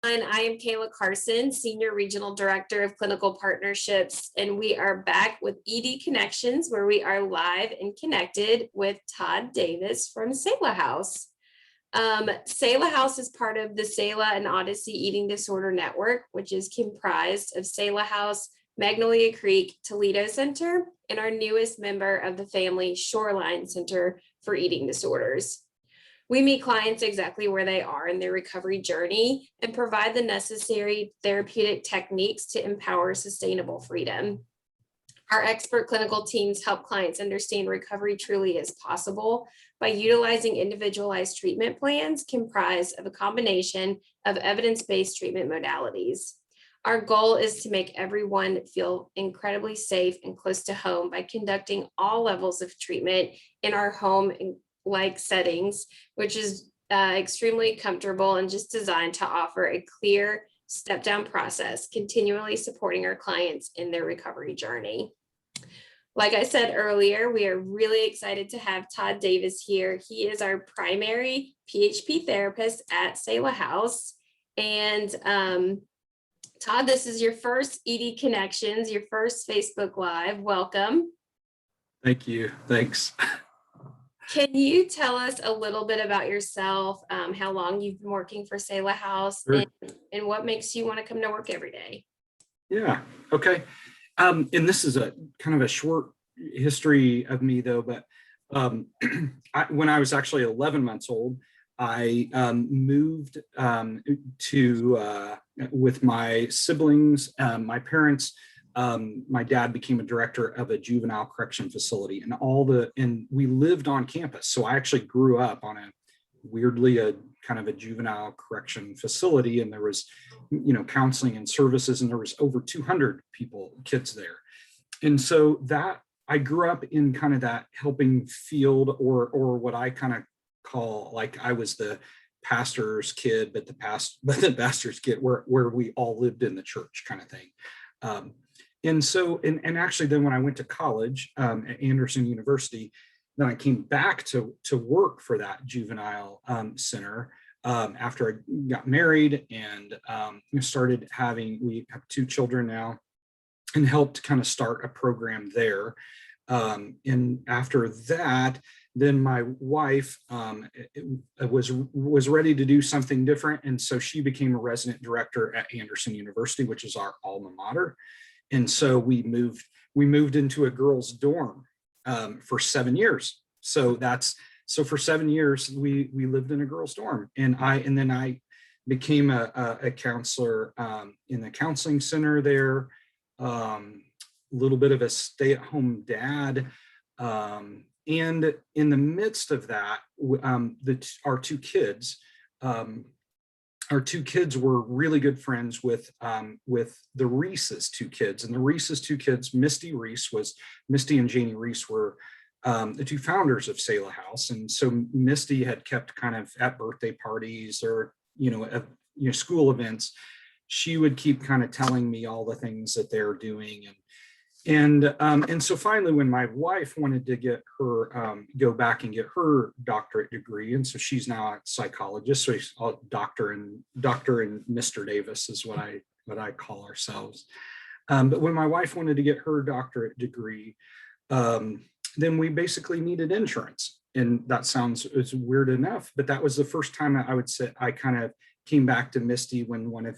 And I am Kayla Carson, Senior Regional Director of Clinical Partnerships, and we are back with ED Connections, where we are live and connected with Todd Davis from Selah House. Selah House is part of the Selah and Odyssey Eating Disorder Network, which is comprised of Selah House, Magnolia Creek, Toledo Center, and our newest member of the family, Shoreline Center for Eating Disorders. We meet clients exactly where they are in their recovery journey and provide the necessary therapeutic techniques to empower sustainable freedom. Our expert clinical teams help clients understand recovery truly is possible by utilizing individualized treatment plans comprised of a combination of evidence-based treatment modalities. Our goal is to make everyone feel incredibly safe and close to home by conducting all levels of treatment in our home like settings, which is extremely comfortable and just designed to offer a clear step-down process, continually supporting our clients in their recovery journey. Like I said earlier, we are really excited to have Todd Davis here. He is our primary PHP therapist at Selah House. And Todd, this is your first ED Connections, your first Facebook Live. Welcome. Thank you. Thanks. Can you tell us a little bit about yourself, how long you've been working for Selah House, Sure. and what makes you want to come to work every day? Yeah. Okay. And this is a kind of a short history of me, though. But when I was actually 11 months old, I moved with my siblings, my parents. My dad became a director of a juvenile correction facility, and we lived on campus. So I actually grew up on a kind of a juvenile correction facility, and there was, counseling and services, and there was over 200 kids there. And so that I grew up in kind of that helping field, or what I kind of call, like, I was the pastor's kid, but the pastor's kid where we all lived in the church kind of thing. And so, and actually then when I went to college at Anderson University, then I came back to work for that juvenile center after I got married and we have 2 children now, and helped kind of start a program there. And after that, then my wife was ready to do something different. And so she became a resident director at Anderson University, which is our alma mater. And so we moved into a girls' dorm for 7 years. So for 7 years we lived in a girls' dorm, and then I became a counselor in the counseling center there. Little bit of a stay-at-home dad, and in the midst of that, our two kids. Our 2 kids were really good friends with the Reese's 2 kids, and the Reese's 2 kids, Misty and Janie Reese were the 2 founders of Selah House. And so Misty had kept kind of at birthday parties or, school events, she would keep kind of telling me all the things that they're doing. And so finally, when my wife wanted to get her go back and get her doctorate degree, and so she's now a psychologist, so she's a Dr. and Mr. Davis is what I call ourselves. But when my wife wanted to get her doctorate degree, then we basically needed insurance, and that sounds weird enough, but that was the first time I would say I kind of came back to Misty when when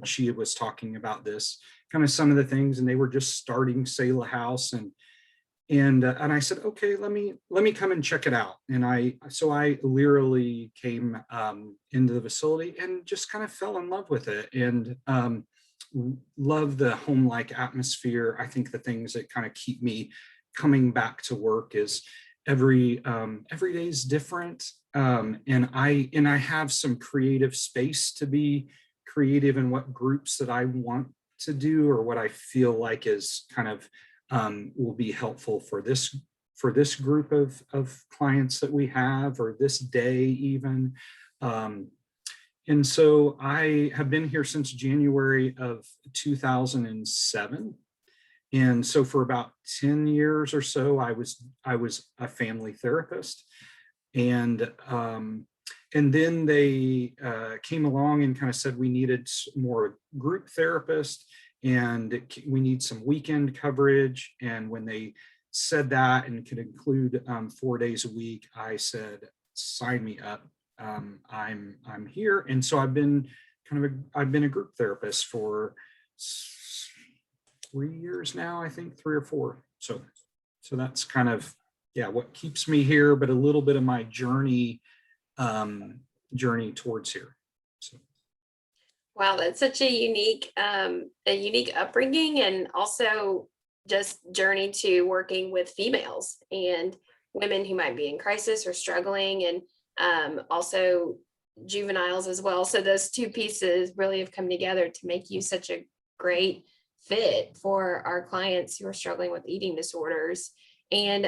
she was talking about this kind of some of the things, and they were just starting Selah House, and I said, okay, let me come and check it out. And I literally came into the facility and just kind of fell in love with it, and love the home-like atmosphere. I think the things that kind of keep me coming back to work is every day is different, and I have some creative space to be creative in what groups that I want to do, or what I feel like is kind of will be helpful for this group of clients that we have, or this day even. And so I have been here since January of 2007. And so for about 10 years or so, I was a family therapist. And And then they came along and kind of said we needed more group therapists and we need some weekend coverage. And when they said that and could include 4 days a week, I said, sign me up. I'm here. And so I've been a group therapist for 3 years now, I think 3 or 4. So that's kind of, yeah, what keeps me here, but a little bit of my journey towards here. So. Wow, that's such a unique upbringing, and also just journey to working with females and women who might be in crisis or struggling, and also juveniles as well. So those two pieces really have come together to make you such a great fit for our clients who are struggling with eating disorders, and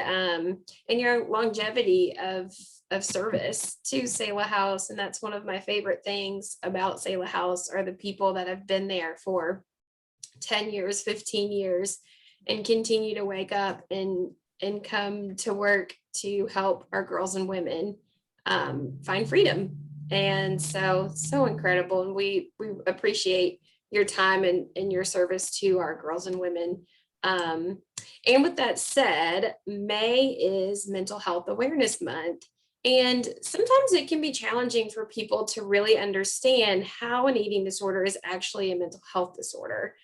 your longevity of service to Selah House. And that's one of my favorite things about Selah House are the people that have been there for 10 years, 15 years, and continue to wake up and come to work to help our girls and women find freedom. And so incredible. And we appreciate your time and your service to our girls and women. And with that said, May is Mental Health Awareness Month. And sometimes it can be challenging for people to really understand how an eating disorder is actually a mental health disorder.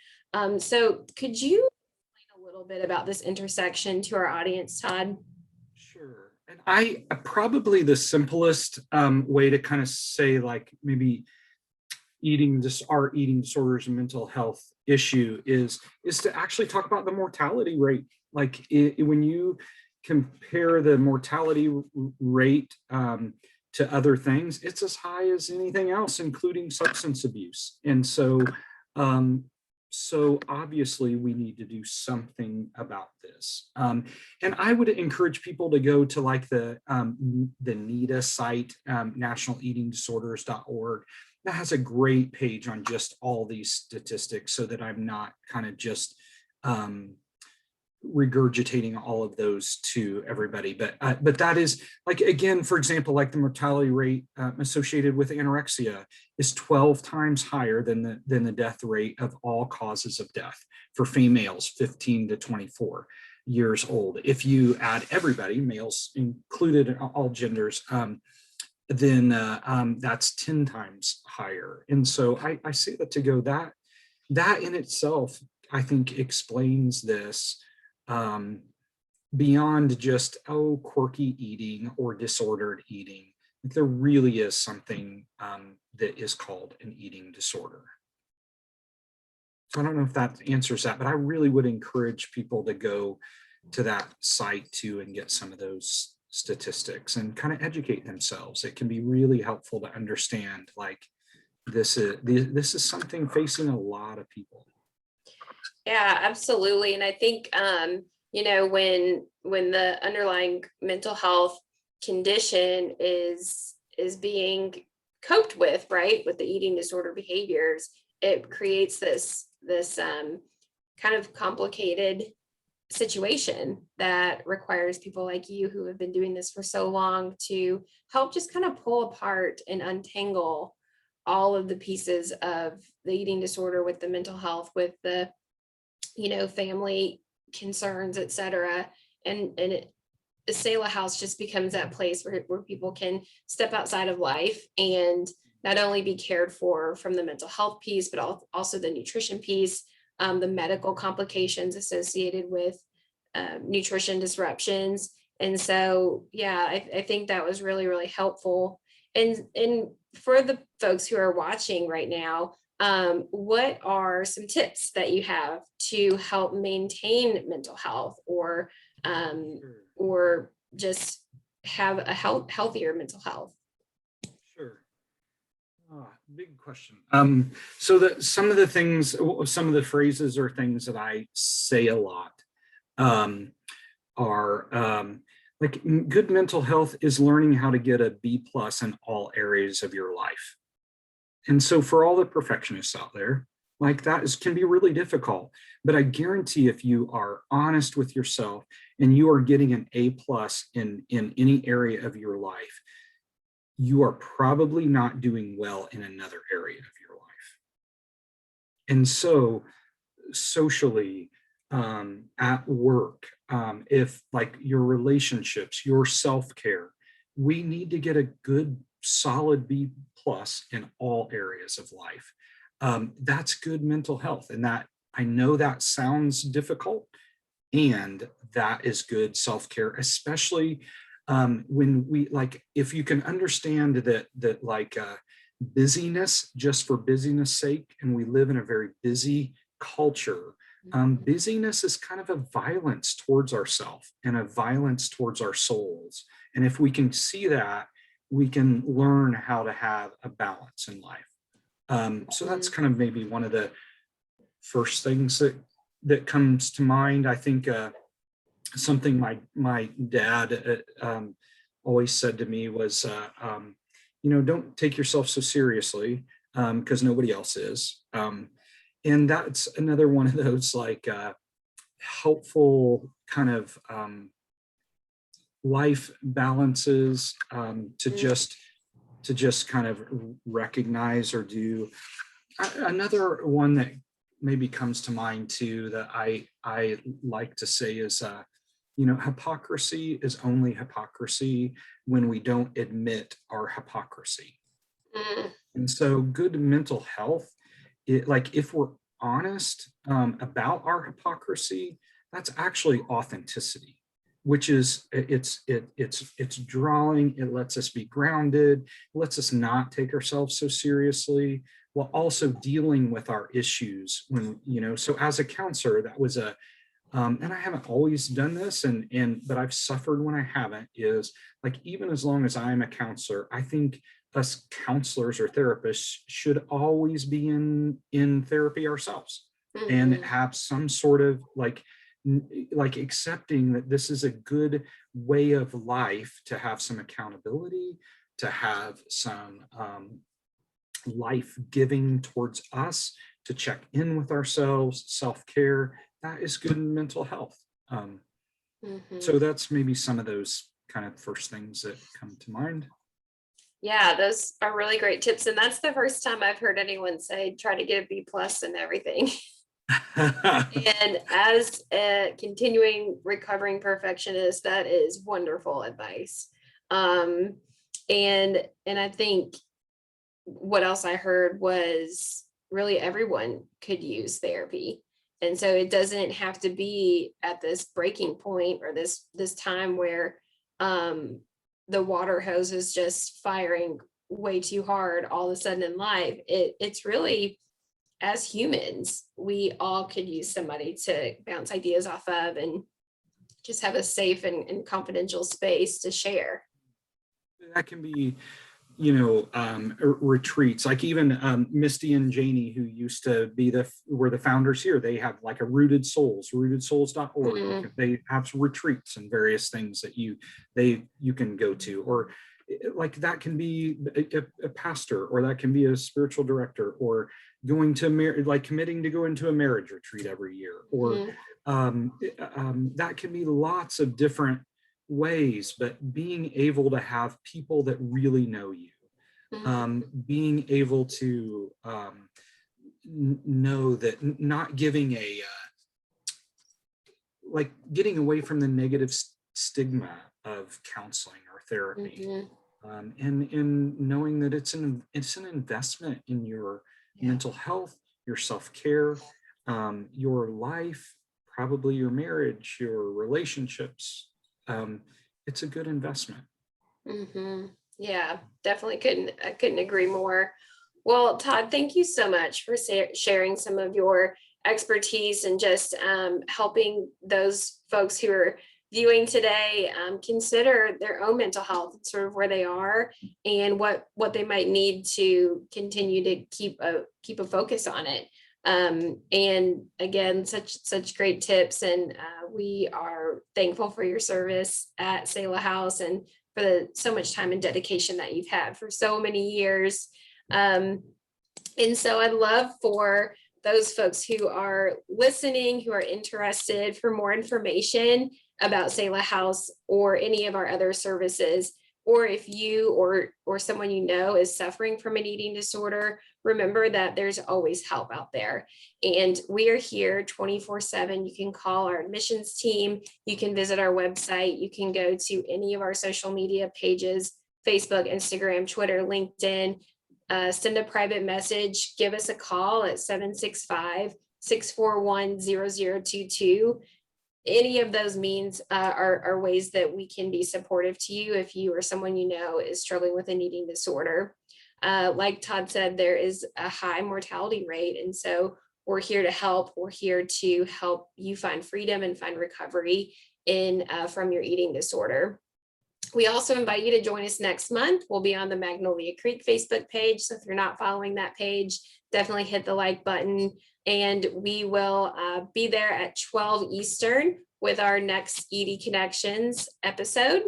So could you explain a little bit about this intersection to our audience, Todd? Sure. And I probably the simplest way to kind of say, like, maybe our eating disorders and mental health issue is to actually talk about the mortality rate. Like when you compare the mortality rate to other things, it's as high as anything else, including substance abuse. And so obviously we need to do something about this. And I would encourage people to go to like the NEDA site, nationaleatingdisorders.org. That has a great page on just all these statistics, so that I'm not kind of just regurgitating all of those to everybody. But that is, like, again, for example, like the mortality rate associated with anorexia is 12 times higher than the death rate of all causes of death for females 15 to 24 years old. If you add everybody, males included, all genders, then that's 10 times higher. And so I say that to go, that in itself, I think, explains this beyond just, quirky eating or disordered eating. There really is something that is called an eating disorder. So I don't know if that answers that, but I really would encourage people to go to that site too and get some of those statistics and kind of educate themselves. It can be really helpful to understand, like, this is something facing a lot of people. Yeah, absolutely. And I think, when the underlying mental health condition is being coped with, right, with the eating disorder behaviors, it creates this kind of complicated situation that requires people like you who have been doing this for so long to help just kind of pull apart and untangle all of the pieces of the eating disorder with the mental health, with the family concerns, etc. And the Selah House just becomes that place where people can step outside of life and not only be cared for from the mental health piece, but also the nutrition piece, the medical complications associated with nutrition disruptions. And so, yeah, I think that was really, really helpful. And for the folks who are watching right now, what are some tips that you have to help maintain mental health, or just have a healthier mental health? Sure. Big question. So some of the phrases or things that I say a lot are like, good mental health is learning how to get a B+ in all areas of your life. And so for all the perfectionists out there, like, can be really difficult. But I guarantee if you are honest with yourself and you are getting an A+ in any area of your life, you are probably not doing well in another area of your life. And so socially, at work, if like your relationships, your self-care, we need to get a good solid B plus in all areas of life. That's good mental health. And that, I know that sounds difficult, and that is good self-care, especially when we like, if you can understand that like busyness just for busyness sake, and we live in a very busy culture. Busyness is kind of a violence towards ourselves and a violence towards our souls. And if we can see that, we can learn how to have a balance in life. So that's kind of maybe one of the first things that comes to mind. I think something my dad always said to me was, don't take yourself so seriously, because nobody else is. And that's another one of those like helpful kind of life balances, to just kind of recognize or do. Another one that maybe comes to mind too that I like to say is, hypocrisy is only hypocrisy when we don't admit our hypocrisy. And so good mental health, like if we're honest about our hypocrisy, that's actually authenticity, which is it's drawing. It lets us be grounded, lets us not take ourselves so seriously, while also dealing with our issues when, so as a counselor, that was and I haven't always done this, but I've suffered when I haven't, is like, even as long as I'm a counselor, I think us counselors or therapists should always be in therapy ourselves, and have some sort of like accepting that this is a good way of life, to have some accountability, to have some life giving towards us, to check in with ourselves, self-care. That is good mental health. So that's maybe some of those kind of first things that come to mind. Yeah, those are really great tips. And that's the first time I've heard anyone say, try to get a B plus and everything. And as a continuing recovering perfectionist, that is wonderful advice. And I think what else I heard was really everyone could use therapy. And so it doesn't have to be at this breaking point or this time where the water hose is just firing way too hard all of a sudden in life. It's really, as humans, we all could use somebody to bounce ideas off of and just have a safe and confidential space to share. That can be, retreats, like even Misty and Janie, who used to were the founders here. They have like a rootedsouls.org. They have retreats and various things that you can go to, or like that can be a pastor, or that can be a spiritual director, or going to like committing to go into a marriage retreat every year, or that can be lots of different ways, but being able to have people that really know you, being able to know that, not giving like getting away from the negative stigma of counseling or therapy, and knowing that it's an investment in your mental health, your self-care, your life, probably your marriage, your relationships. It's a good investment. Yeah, definitely I couldn't agree more. Well, Todd, thank you so much for sharing some of your expertise and just helping those folks who are viewing today consider their own mental health, sort of where they are and what they might need to continue to keep a focus on it. And again, such great tips, and we are thankful for your service at Selah House and for so much time and dedication that you've had for so many years. And so I'd love for those folks who are listening, who are interested, for more information about Selah House or any of our other services, or if you or someone you know is suffering from an eating disorder, remember that there's always help out there. And we are here 24/7. You can call our admissions team. You can visit our website. You can go to any of our social media pages, Facebook, Instagram, Twitter, LinkedIn. Send a private message. Give us a call at 765-641-0022. Any of those means are ways that we can be supportive to you if you or someone you know is struggling with an eating disorder. Like Todd said, there is a high mortality rate. And so we're here to help. We're here to help you find freedom and find recovery from your eating disorder. We also invite you to join us next month. We'll be on the Magnolia Creek Facebook page. So if you're not following that page, definitely hit the like button. And we will be there at 12 Eastern with our next ED Connections episode.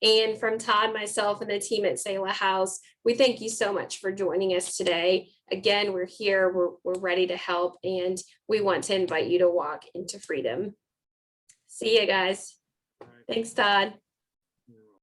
And from Todd, myself, and the team at Selah House, we thank you so much for joining us today. Again, we're here, we're ready to help, and we want to invite you to walk into freedom. See you guys. Thanks, Todd.